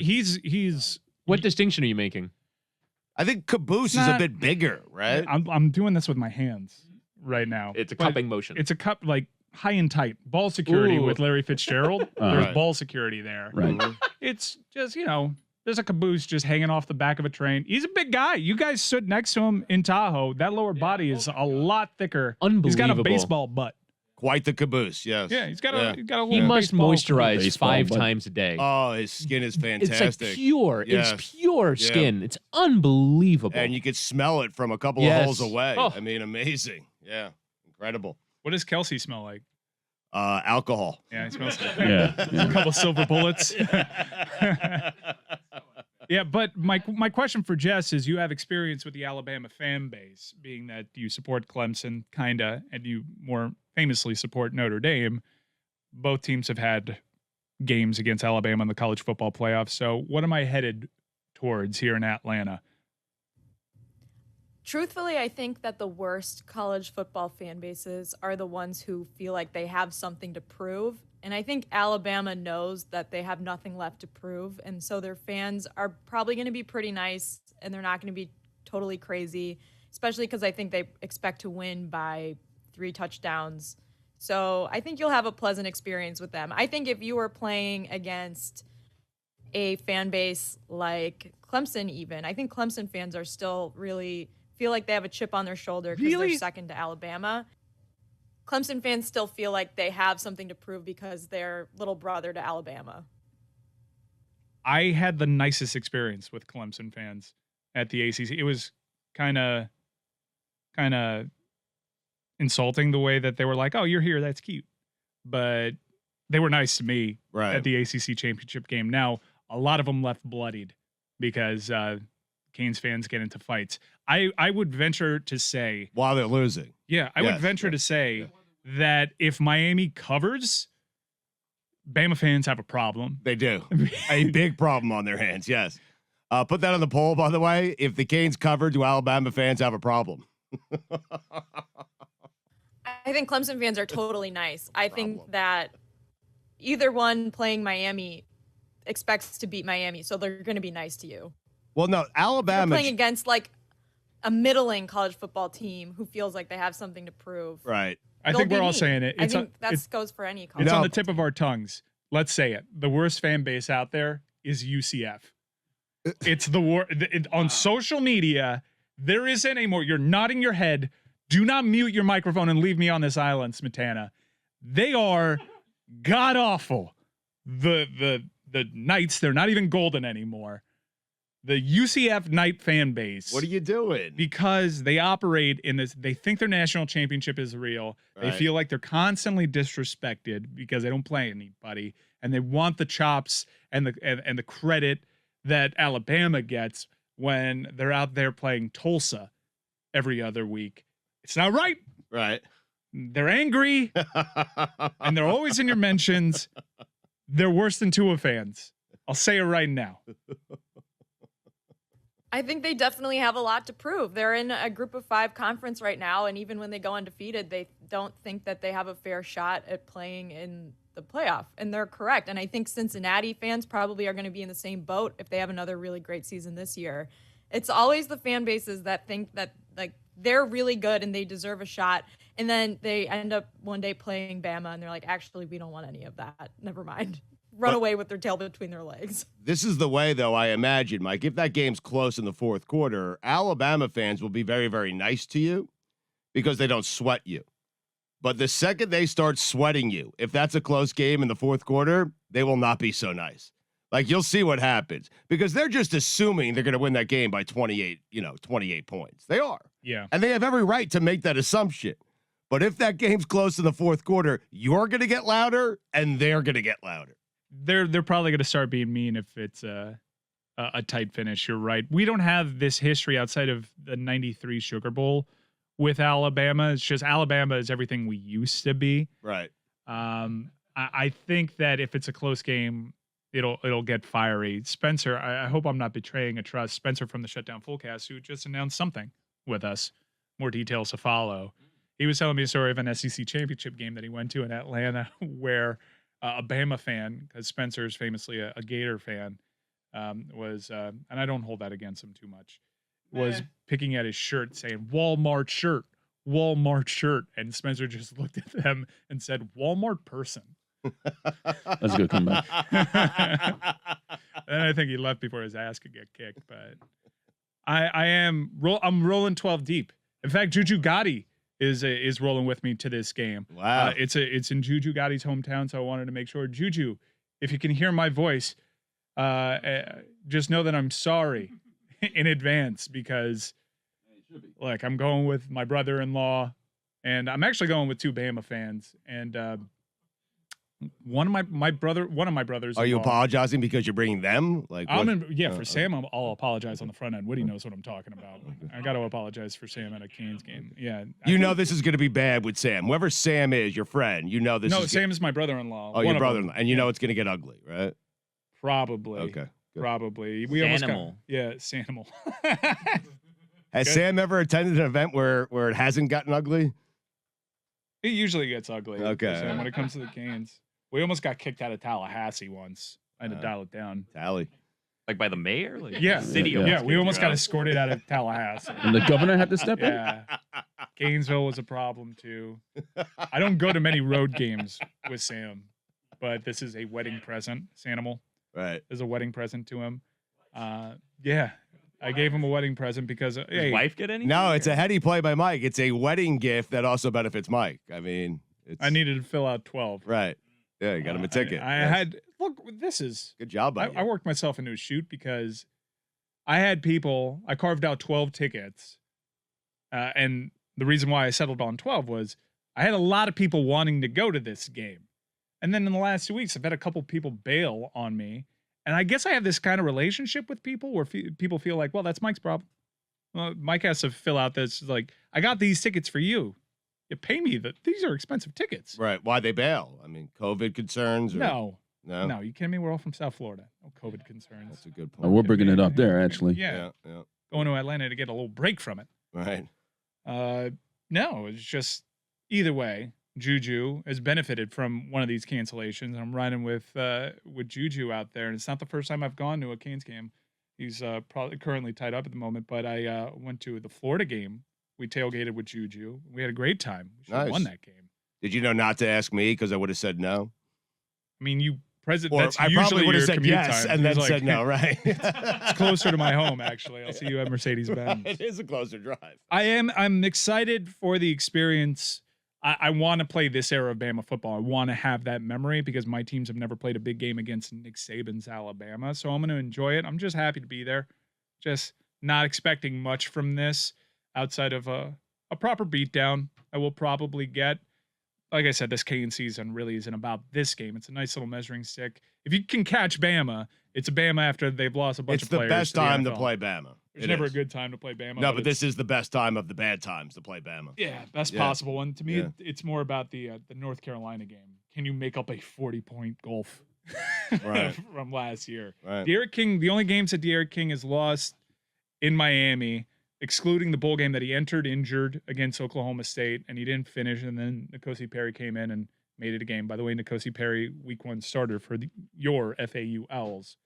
he's. What distinction are you making? I think caboose is a bit bigger, right? I'm doing this with my hands right now. It's a cupping motion. It's a cup like high and tight ball security with Larry Fitzgerald. There's Right. ball security there. Right. It's just there's a caboose just hanging off the back of a train. He's a big guy. You guys stood next to him in Tahoe. That lower body is a lot thicker. He's got a Unbelievable. baseball butt. Quite the caboose, yes. Yeah, he's got a little He must baseball- moisturize baseball, 5 but- times a day. Oh, his skin is fantastic. It's like pure. Yes. It's pure skin. It's unbelievable. And you could smell it from a couple of Yes. holes away. Oh. I mean, amazing. Yeah, incredible. What does Kelsey smell like? Alcohol. Yeah, he smells like Yeah. a couple silver bullets. Yeah, but my question for Jess is, you have experience with the Alabama fan base, being that you support Clemson, kinda, and you more famously support Notre Dame. Both teams have had games against Alabama in the college football playoffs. So what am I headed towards here in Atlanta? Truthfully, I think that the worst college football fan bases are the ones who feel like they have something to prove. And I think Alabama knows that they have nothing left to prove. And so their fans are probably going to be pretty nice, and they're not going to be totally crazy, especially because I think they expect to win by 3 touchdowns. So I think you'll have a pleasant experience with them. I think if you were playing against a fan base like Clemson even, I think Clemson fans are still really feel like they have a chip on their shoulder because they're second to Alabama. Clemson fans still feel like they have something to prove because they're little brother to Alabama. I had the nicest experience with Clemson fans at the ACC. It was kind of insulting the way that they were like, "Oh, you're here, that's cute," but they were nice to me at the ACC championship game. Now, a lot of them left bloodied because Canes fans get into fights. I would venture to say, while they're losing. Yeah, I would venture to say that if Miami covers, Bama fans have a problem. They do. A big problem on their hands, yes. Put that on the poll, by the way. If the Canes cover, do Alabama fans have a problem? I think Clemson fans are totally nice. I think that either one playing Miami expects to beat Miami, so they're going to be nice to you. Well, no, Alabama You're playing against like a middling college football team who feels like they have something to prove. Right. I think we're all saying it. I think that goes for any college. It's on the tip of our tongues. Let's say it. The worst fan base out there is UCF. It's the worst. On social media, there isn't anymore. You're nodding your head. Do not mute your microphone and leave me on this island, Smetana. They are god awful. The Knights, they're not even golden anymore. The UCF Knight fan base. What are you doing? Because they operate in this, they think their national championship is real. Right. They feel like they're constantly disrespected because they don't play anybody, and they want the chops and the credit that Alabama gets when they're out there playing Tulsa every other week. It's not right. Right. They're angry, and they're always in your mentions. They're worse than Tua fans. I'll say it right now. I think they definitely have a lot to prove. They're in a group of 5 conference right now, and even when they go undefeated, they don't think that they have a fair shot at playing in the playoff, and they're correct. And I think Cincinnati fans probably are going to be in the same boat if they have another really great season this year. It's always the fan bases that think that like they're really good and they deserve a shot, and then they end up one day playing Bama, and they're like, actually, we don't want any of that. Never mind. Run away with their tail between their legs. This is the way, though, I imagine, Mike. If that game's close in the fourth quarter, Alabama fans will be very, very nice to you because they don't sweat you. But the second they start sweating you, if that's a close game in the fourth quarter, they will not be so nice. Like, you'll see what happens because they're just assuming they're going to win that game by 28 points. They are. Yeah. And they have every right to make that assumption. But if that game's close in the fourth quarter, you're going to get louder and they're going to get louder. They're probably going to start being mean if it's a tight finish. You're right. We don't have this history outside of the 93 Sugar Bowl with Alabama. It's just Alabama is everything we used to be. Right. I think that if it's a close game, it'll get fiery. Spencer, I hope I'm not betraying a trust. Spencer from the Shutdown Fullcast, who just announced something with us. More details to follow. He was telling me a story of an SEC championship game that he went to in Atlanta where a Bama fan, because Spencer is famously a Gator fan, was, and I don't hold that against him too much, was picking at his shirt saying Walmart shirt, and Spencer just looked at them and said Walmart person. That's a good comeback. And I think he left before his ass could get kicked. But I'm rolling 12 deep. In fact, Juju Gotti is rolling with me to this game. Wow. It's in Juju Gotti's hometown, so I wanted to make sure. Juju, if you can hear my voice, just know that I'm sorry in advance because, look, I'm going with my brother-in-law, and I'm actually going with 2 Bama fans, and one of my brothers. Are you apologizing because you're bringing them? Like, for Sam, I'll apologize on the front end. Woody knows what I'm talking about. I got to apologize for Sam at a Canes game. Yeah, know this is going to be bad with Sam. Whoever Sam is, your friend, you know this. No, is Sam is my brother-in-law. Oh, your brother-in-law, and you know it's going to get ugly, right? Probably. Okay. Good. Probably. Sanimal. Has Good. Sam ever attended an event where it hasn't gotten ugly? It usually gets ugly. Okay. Sam, when it comes to the Canes, we almost got kicked out of Tallahassee once. I had to dial it down. Tally. Like by the mayor? Like Yeah. the city. Yeah, We almost got escorted out of Tallahassee. And the governor had to step in. Yeah. Gainesville was a problem too. I don't go to many road games with Sam, but this is a wedding present. Sanimal Right. is a wedding present to him. Yeah. I gave him a wedding present because Does hey, his wife get any? No, it's a heady play by Mike. It's a wedding gift that also benefits Mike. I mean, I needed to fill out 12. Right. Yeah, you got him a ticket. I Yes. had look. This is Good job, buddy. I worked myself into a shoot because I had people. I carved out 12 tickets, and the reason why I settled on 12 was I had a lot of people wanting to go to this game, and then in the last 2 weeks, I've had a couple people bail on me, and I guess I have this kind of relationship with people where people feel like, well, that's Mike's problem. Well, Mike has to fill out this like, I got these tickets for you. You pay me these are expensive tickets. Right. Why they bail? I mean, COVID concerns? Or... No. No. No, you kidding me? We're all from South Florida. No COVID concerns. That's a good Oh, point. we're bringing it up there, actually. Yeah. Yeah. Going to Atlanta to get a little break from it. Right. No, it's just either way, Juju has benefited from one of these cancellations. I'm riding with Juju out there, and it's not the first time I've gone to a Canes game. He's probably currently tied up at the moment, but I went to the Florida game. We tailgated with Juju. We had a great time. We should have won Nice. that game. Did you know not to ask me because I would have said no? I mean, you present. Or That's I usually probably would have your said commute yes time. and He then was said no, right? It's closer to my home, actually. I'll see you at Mercedes-Benz. It is a closer drive. I'm excited for the experience. I want to play this era of Bama football. I want to have that memory because my teams have never played a big game against Nick Saban's Alabama. So I'm going to enjoy it. I'm just happy to be there. Just not expecting much from this outside of a proper beatdown I will probably get. Like I said, this Cane season really isn't about this game. It's a nice little measuring stick. If you can catch Bama, it's a Bama after they've lost a bunch It's of the players. best to the time to NFL. play Bama. There's It never is. a good time to play Bama. No, but it's- this is the best time of the bad times to play Bama. Yeah, best Yeah. possible one. To me, Yeah. it's more about the North Carolina game. Can you make up a 40-point golf Right. from last year? Right. De'Aaron King, the only games that De'Aaron King has lost in Miami, excluding the bowl game that he entered injured against Oklahoma State, and he didn't finish, and then N'Kosi Perry came in and made it a game. By the way, N'Kosi Perry, week 1 starter for your FAU Owls.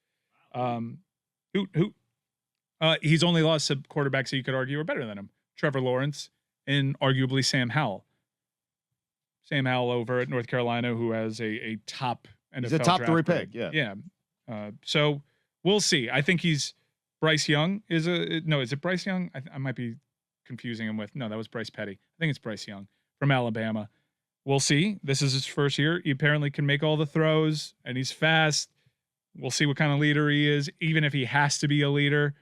He's only lost to quarterbacks that you could argue are better than him. Trevor Lawrence and arguably Sam Howell. Sam Howell over at North Carolina, who has a top NFL He's a top draft 3 grade. pick, yeah. Yeah. So we'll see. I think he's Bryce Young is it Bryce Young? I might be confusing him with, no, that was Bryce Petty. I think it's Bryce Young from Alabama. We'll see. This is his first year. He apparently can make all the throws, and he's fast. We'll see what kind of leader he is, even if he has to be a leader.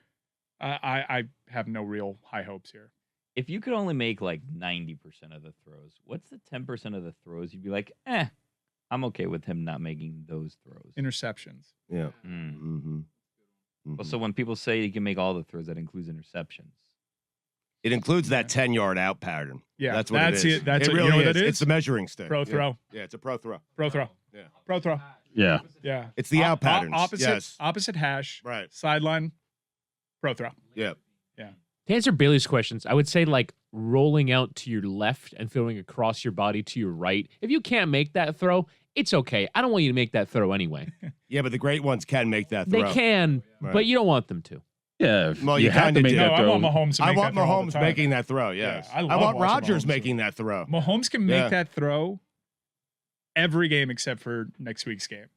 I have no real high hopes here. If you could only make like 90% of the throws, what's the 10% of the throws you'd be like, I'm okay with him not making those throws? Interceptions. Yeah. Mm. Mm-hmm. Well, so when people say you can make all the throws, that includes interceptions. It includes that 10-yard out pattern. Yeah, That's what that's it is. it. That's it what- really you know what is. that is? It's the measuring stick. Pro Yeah. throw. Yeah, it's a pro throw. Pro throw. Yeah. Pro throw. Yeah. Yeah. It's the out patterns. Opposite, Yes. hash. Right. Sideline. Pro throw. Yeah. To answer Bailey's questions, I would say like rolling out to your left and throwing across your body to your right. If you can't make that throw, it's okay. I don't want you to make that throw anyway. Yeah, but the great ones can make that throw. They can, Right. but you don't want them to. Yeah. Well, you you have to kinda make do. that No, I throw. want Mahomes to I make want that throw all the Mahomes time. making that throw. Yes, I I, love want watching Rodgers Mahomes making that throw. Mahomes can make Yeah. that throw every game except for next week's game.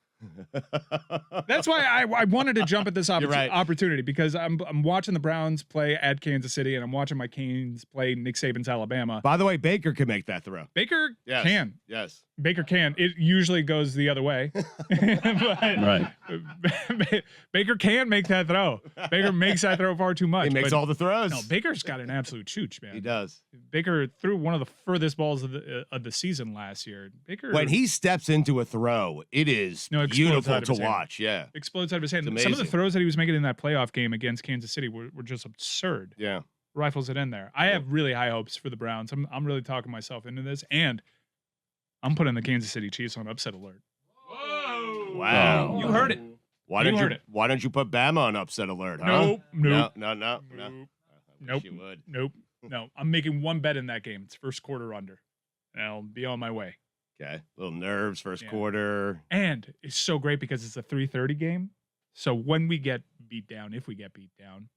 That's why I wanted to jump at this You're right. opportunity because I'm watching the Browns play at Kansas City and I'm watching my Canes play Nick Saban's Alabama. By the way, Baker can make that throw. Baker Yes. can. Yes. Baker can. It usually goes the other way. But Right. Baker can make that throw. Baker makes that throw far too much. He makes but all the throws. no, Baker's got an absolute chooch, man. He does. Baker threw one of the furthest balls of the season last year. Baker When he steps into a throw, it is No, it explodes beautiful out of to his hand. watch. Yeah. explodes out of his hand. It's Some of the amazing. throws that he was making in that playoff game against Kansas City were just absurd. Yeah. Rifles it in there. I have really high hopes for the Browns. I'm really talking myself into this, and I'm putting the Kansas City Chiefs on upset alert. Wow. You heard it. Why You don't heard you it. Why don't you put Bama on upset alert, huh? Nope. Nope. No. Nope. I wish Nope. you would. Nope. No. I'm making one bet in that game. It's first quarter under. And I'll be on my way. Okay. Little nerves first Yeah. quarter. And it's so great because it's a 3:30 game. So when we get beat down, if we get beat down,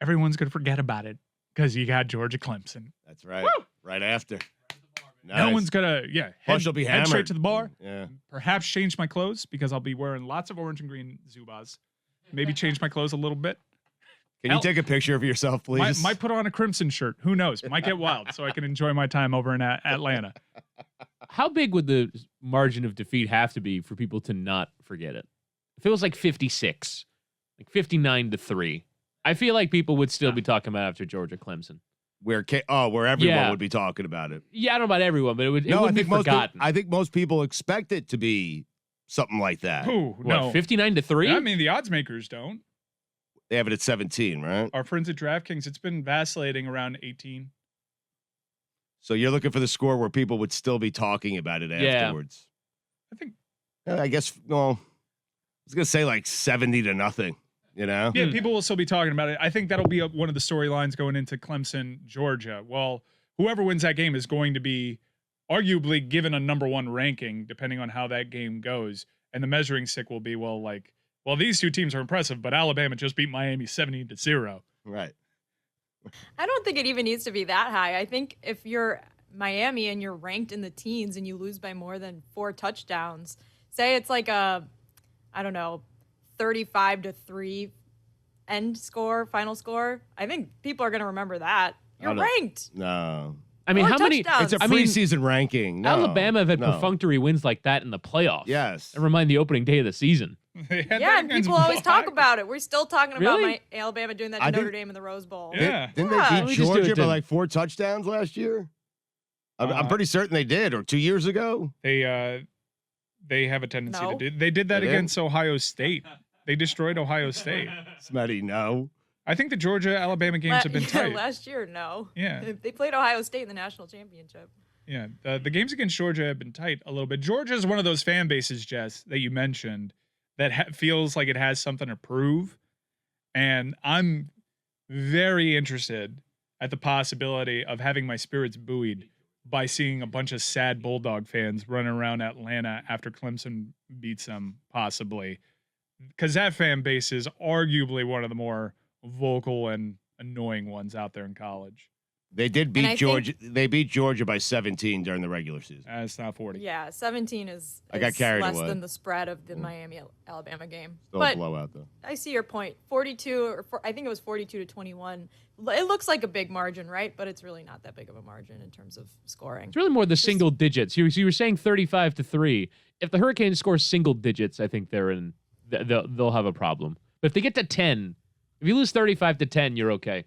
everyone's gonna forget about it because you got Georgia Clemson. That's right. Right after. Nice. No one's gonna Plus, you'll be head straight hammered. to the bar. Yeah. Perhaps change my clothes because I'll be wearing lots of orange and green Zubas. Maybe change my clothes a little bit. Can you take a picture of yourself, please? Might put on a crimson shirt. Who knows? Might get wild so I can enjoy my time over in Atlanta. How big would the margin of defeat have to be for people to not forget it? If it was like 56, like 59-3, I feel like people would still be talking about after Georgia Clemson. where everyone Yeah. would be talking about it. Yeah, I don't know about everyone, but it No, I wouldn't be think most forgotten. I think most people expect it to be something like that. Ooh, What, no. 59-3? I mean, the odds makers don't. They have it at 17, right? Our friends at DraftKings, it's been vacillating around 18. So you're looking for the score where people would still be talking about it Yeah. afterwards. I think, I guess, well, I was going to say like 70-0, you know? yeah, people will still be talking about it. I think that'll be one of the storylines going into Clemson, Georgia. Well, whoever wins that game is going to be arguably given a number one ranking, depending on how that game goes. And the measuring stick will be, well, these two teams are impressive, but Alabama just beat Miami 70-0. Right. I don't think it even needs to be that high. I think if you're Miami and you're ranked in the teens and you lose by more than 4 touchdowns, say it's like a, I don't know, 35-3 end score, final score. I think people are going to remember that. You're no. ranked. No. I mean, 4 how many? touchdowns. It's a I mean, preseason ranking. No, Alabama have had no. perfunctory wins like that in the playoffs. Yes. And remind the opening day of the season. They had Yeah, that and against people always talk Washington. about it. We're still talking about Really? Alabama doing that I to Notre think- Dame in the Rose Bowl. Yeah. Didn't Yeah. they Let me beat just do Georgia it by then. like 4 touchdowns last year? I'm pretty certain they did, or 2 years ago. They have a tendency No. to do. They did that They did? against Ohio State. They destroyed Ohio State. Smitty, no. I think the Georgia Alabama games have been tight. Last year, no. Yeah. They played Ohio State in the national championship. Yeah, the games against Georgia have been tight a little bit. Georgia is one of those fan bases, Jess, that you mentioned, that feels like it has something to prove, and I'm very interested at the possibility of having my spirits buoyed by seeing a bunch of sad Bulldog fans running around Atlanta after Clemson beats them, possibly, because that fan base is arguably one of the more vocal and annoying ones out there in college. They did I beat think- Georgia. They beat Georgia by 17 during the regular season. It's not 40. Yeah, 17 is I got carried less away. than the spread of the Miami Alabama game. Still a But blowout, though. I see your point. 42, I think it was 42-21. It looks like a big margin, right? But it's really not that big of a margin in terms of scoring. It's really more the single digits. You were saying 35-3. If the Hurricanes score single digits, I think they'll have a problem. But if they get to 10, if you lose 35-10, you're okay.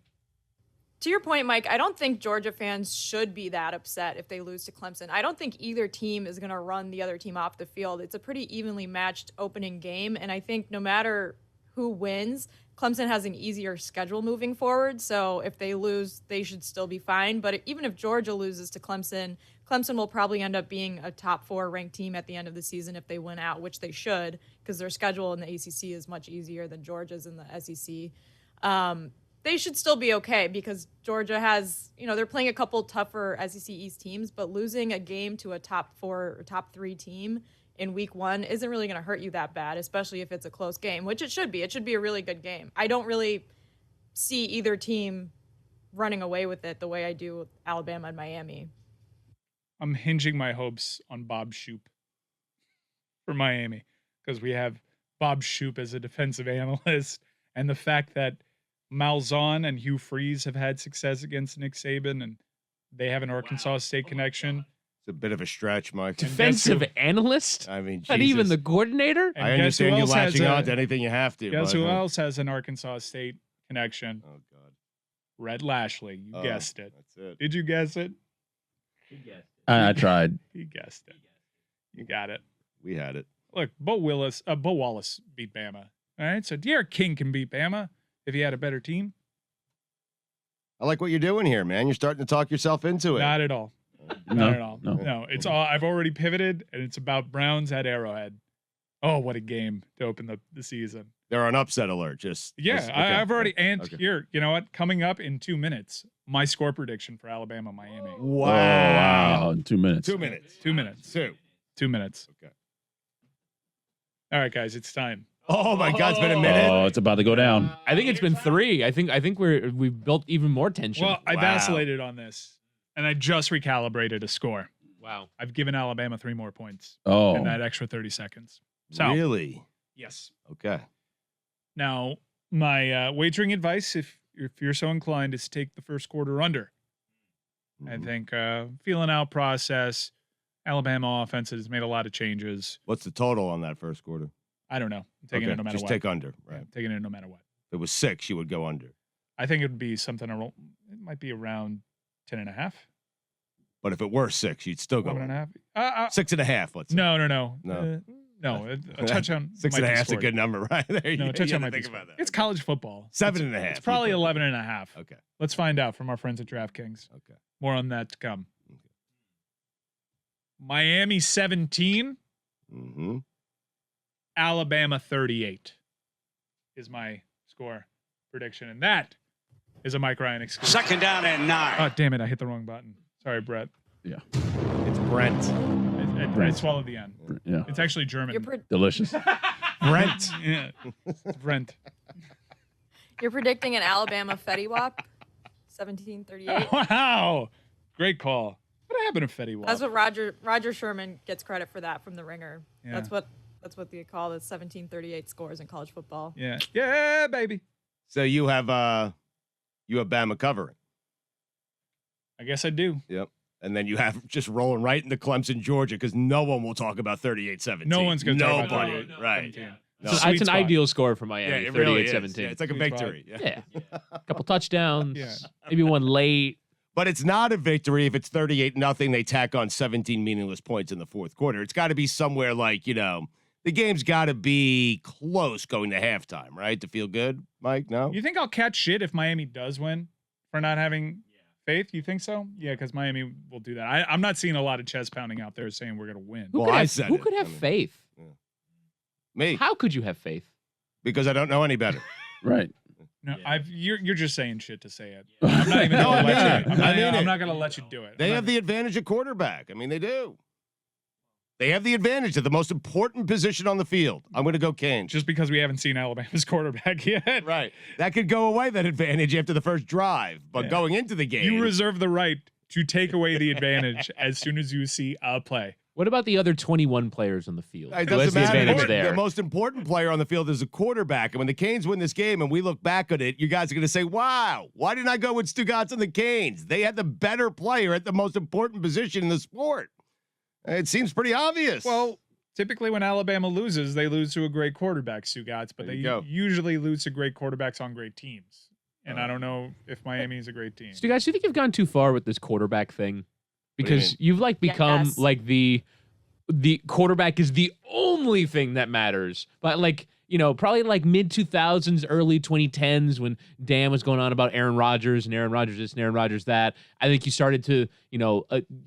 To your point, Mike, I don't think Georgia fans should be that upset if they lose to Clemson. I don't think either team is going to run the other team off the field. It's a pretty evenly matched opening game, and I think no matter who wins, Clemson has an easier schedule moving forward. So if they lose, they should still be fine. But even if Georgia loses to Clemson, Clemson will probably end up being a top 4 ranked team at the end of the season if they win out, which they should, because their schedule in the ACC is much easier than Georgia's in the SEC. they should still be okay because Georgia has, they're playing a couple tougher SEC East teams, but losing a game to a top 4 or top 3 team in week 1 isn't really going to hurt you that bad, especially if it's a close game, which it should be. It should be a really good game. I don't really see either team running away with it the way I do with Alabama and Miami. I'm hinging my hopes on Bob Shoop for Miami because we have Bob Shoop as a defensive analyst, and the fact that Malzahn and Hugh Freeze have had success against Nick Saban, and they have an Arkansas State connection. It's a bit of a stretch, Mike. Defensive analyst? I mean, Not even the coordinator? And I guess who understand you else has latching a- on to anything you have to. Guess but, who else has an Arkansas State connection? Oh God, Red Lashley. You Oh, guessed it. That's it. Did you guess it? I tried. He guessed it. You got it. We had it. Look, Bo Wallace beat Bama. All right, so Derek King can beat Bama if he had a better team. I like what you're doing here, man. You're starting to talk yourself into it. Not at all. No, Not at all. no. No, it's all. I've already pivoted, and it's about Browns at Arrowhead. Oh, what a game to open the season. They're on upset alert. Yeah, I've already. And Okay. here, you know what? Coming up in 2 minutes, my score prediction for Alabama, Miami. Oh, wow. In 2 minutes. 2 minutes. 2 minutes. 2 minutes. Okay. All right, guys, it's time. Oh my God, it's been a minute. Oh, it's about to go down. I think it's been 3. I think we've built even more tension. Well, I Wow. vacillated on this, and I just recalibrated a score. Wow. I've given Alabama 3 more points Oh, in that extra 30 seconds. So, Really? yes. Okay. Now, my wagering advice, if you're so inclined, is take the first quarter under. I Mhm. think feeling out process. Alabama offense has made a lot of changes. What's the total on that first quarter? I don't know. I'm taking Okay, it no matter just what. take under. Yeah, Right. taking it no matter what. If it was 6, you would go under. I think it would be something around. It might be around 10.5, But if it were 6, you'd still go 11.5. under. 6.5. Let's say. No. No. No. A touchdown. 6.5 is a scored. good number, right? There No, you a touchdown gotta might be think scored. about that. It's college football. 7.5. It's probably you put. 11.5. Okay. Let's find out from our friends at DraftKings. Okay. More on that to come. Okay. Miami 17, Mm-hmm. Alabama 38 is my score prediction. And that is a Mike Ryan exclusive. Second down and 9. Oh, damn it. I hit the wrong button. Sorry, Brett. It's Brent. I swallowed the N. yeah. It's actually German. Delicious. Brent. Yeah. It's Brent. You're predicting an Alabama Fetty Wap, 1738. Wow. Great call. What happened to Fetty Wap? That's what Roger Sherman gets credit for that from the Ringer. Yeah. That's what they call the 1738 scores in college football. Yeah. Yeah, baby. So you have Bama covering. I guess I do. Yep. And then you have just rolling right into Clemson, Georgia, because no one will talk about 38-17. No one's going to talk about Nobody. 38. Right. 17. No. So Sweet that's an spot. ideal score for Miami. it really is. 38-17. Yeah, it's like a Sweet spot. victory. Yeah. Yeah. A couple touchdowns. Yeah. Maybe one late. But it's not a victory if it's 38-0. They tack on 17 meaningless points in the fourth quarter. It's got to be somewhere like, the game's got to be close going to halftime, right? To feel good, Mike? No? You think I'll catch shit if Miami does win for not having faith? You think so? Yeah, because Miami will do that. I'm not seeing a lot of chest pounding out there saying we're going to win. Who Well, could I have, said who it. could have I mean- faith? Me. How could you have faith? Because I don't know any better. Right. No, you're just saying shit to say it. I'm not even No, going to I let mean you. it. I mean I'm it. not going to let you do it. They I'm have not- the advantage of quarterback. I mean, they do. They have the advantage of the most important position on the field. I'm going to go Canes. just because we haven't seen Alabama's quarterback yet. Right. That could go away, that advantage, after the first drive. But Yeah. going into the game. You reserve the right to take away the advantage as soon as you see a play. What about the other 21 players on the field? It Who has doesn't the matter. advantage The there? most important player on the field is a quarterback. And when the Canes win this game and we look back at it, you guys are going to say, wow, why didn't I go with Stugotz and the Canes? They had the better player at the most important position in the sport. It seems pretty obvious. Well, typically when Alabama loses, they lose to a great quarterback, Sugats, but There they you go. usually lose to great quarterbacks on great teams. And I don't know if Miami is a great team. So, guys, do you think you've gone too far with this quarterback thing? do you Because mean? you've become Yes. like the quarterback is the only thing that matters. But probably like mid 2000s, early 2010s, when Dan was going on about Aaron Rodgers and Aaron Rodgers this and Aaron Rodgers that, I think you started to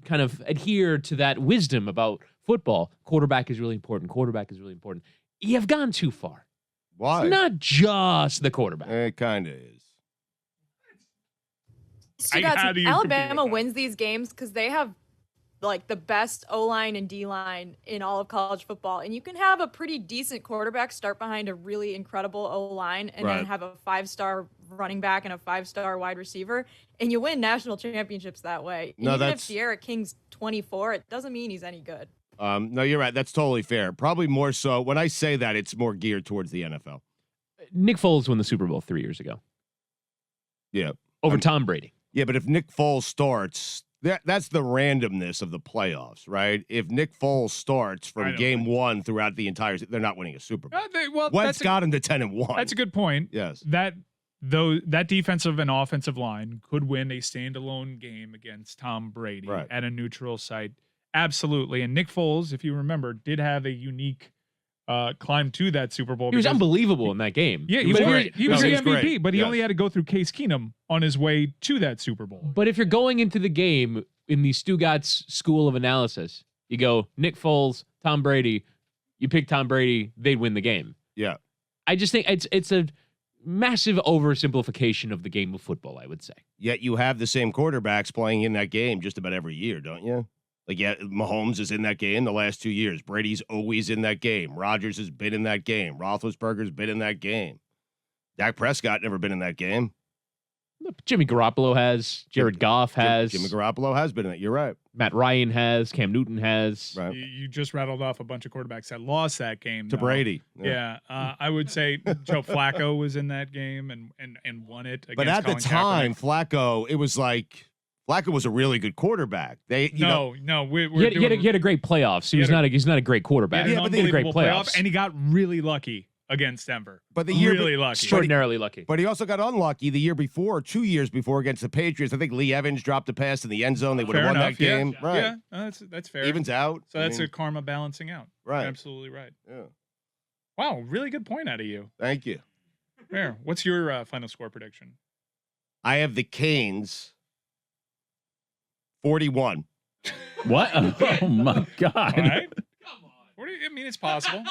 kind of adhere to that wisdom about football. Quarterback is really important. Quarterback is really important. You've gone too far. why? It's not just the quarterback. It kind of is. You guys, how do you compete with Alabama that? wins these games because they have like the best O-line and D-line in all of college football. And you can have a pretty decent quarterback start behind a really incredible O-line and Right. then have a 5-star running back and a 5-star wide receiver. And you win national championships that way. And No, even that's- if De'Ara King's 24, it doesn't mean he's any good. No, you're right. That's totally fair. Probably more so. When I say that, it's more geared towards the NFL. Nick Foles won the Super Bowl 3 years ago Yeah. over Tom Brady. Yeah, but if Nick Foles starts, that's the randomness of the playoffs, right? If Nick Foles starts I from don't game think one throughout the entire season, they're not winning a Super Bowl. Well, Wentz got him to 10-1. that's a good point. Yes. That defensive and offensive line could win a standalone game against Tom Brady Right. at a neutral site. Absolutely. And Nick Foles, if you remember, did have a unique climb to that Super Bowl. He was because- unbelible in that game. Yeah, he But was if you're- great. He was No, the he was MVP, great. but he Yes. only had to go through Case Keenum on his way to that Super Bowl. But if you're going into the game in the Stugatz school of analysis, you go Nick Foles, Tom Brady. You pick Tom Brady, they'd win the game. Yeah. I just think it's a massive oversimplification of the game of football, I would say. Yet you have the same quarterbacks playing in that game just about every year, don't you? Like, yeah, Mahomes is in that game the last 2 years. Brady's always in that game. Rodgers has been in that game. Roethlisberger's been in that game. Dak Prescott never been in that game. Jimmy Garoppolo has, Jared Goff has, Jimmy Garoppolo has been in it. You're right. Matt Ryan has, Cam Newton has. Right. You just rattled off a bunch of quarterbacks that lost that game To though. Brady. Yeah, I would say Joe Flacco was in that game and won it. But against at the Colin time, Kaepernick. Flacco, it was like Flacco was a really good quarterback. They, you know, no, we're He had a great playoffs. He had He's not a great he quarterback. had an but they had a great unbelievable playoff, playoffs. and he got really lucky against Denver. but the year, really lucky. Extraordinarily lucky. but he also got unlucky the year before, 2 years before against the Patriots. I think Lee Evans dropped a pass in the end zone. They would have Fair won enough, that game. yeah. Right. Yeah, that's fair. Evens out. So that's a karma balancing out. right. Absolutely right. Yeah. Wow, really good point out of you. Thank you. Fair. What's your final score prediction? I have the Canes 41. What? Oh my God. All right. What do you, I mean, it's possible.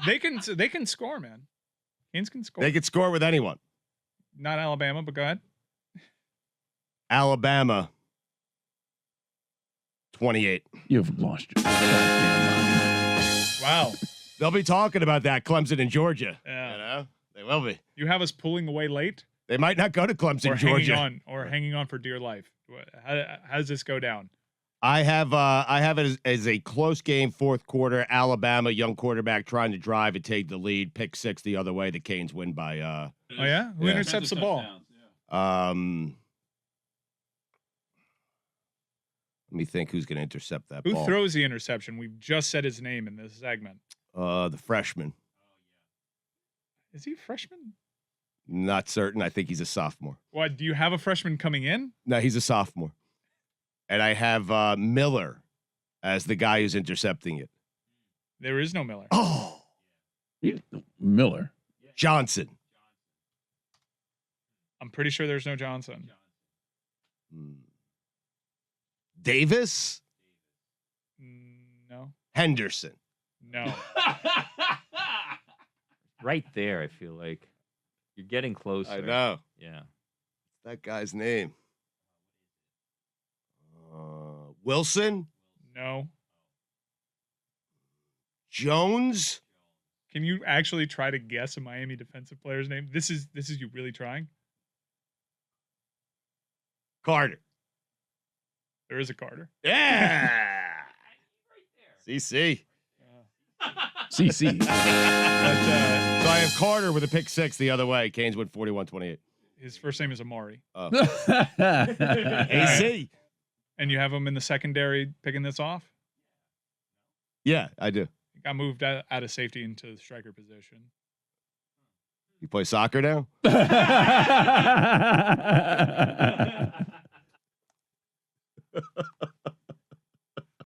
They can score, man. Canes can score. They could score with anyone. Not Alabama, but go ahead. Alabama 28. You've lost your goddamn mind. Wow. They'll be talking about that, Clemson and Georgia. Yeah. You know? They will be. You have us pulling away late, They might not go to Clemson, or Georgia. hanging on for dear life. How does this go down? I have it as a close game, fourth quarter. Alabama, young quarterback trying to drive and take the lead. Pick six the other way. The Canes win by Oh yeah, who Yeah. intercepts the ball? let me think who's going to intercept that Who ball. throws the interception? We've just said his name in this segment. The freshman. Is he a freshman? Not certain. I think he's a sophomore. What? Do you have a freshman coming in? No, he's a sophomore. And I have Miller as the guy who's intercepting it. There is no Miller. Oh, Miller. Johnson. I'm pretty sure there's no Johnson. Davis. No. Henderson. No. Right there, I feel like you're getting closer. I know. Yeah. That guy's name. Wilson. No. Jones. Can you actually try to guess a Miami defensive player's name? This is you really trying? Carter. There is a Carter. Yeah. CC. CC. But, So I have Carter with a pick six the other way. Canes win 41-28. his first name is Amari. Oh. AC. AC. And you have him in the secondary picking this off? Yeah, I do. He got moved out of safety into the striker position. You play soccer now?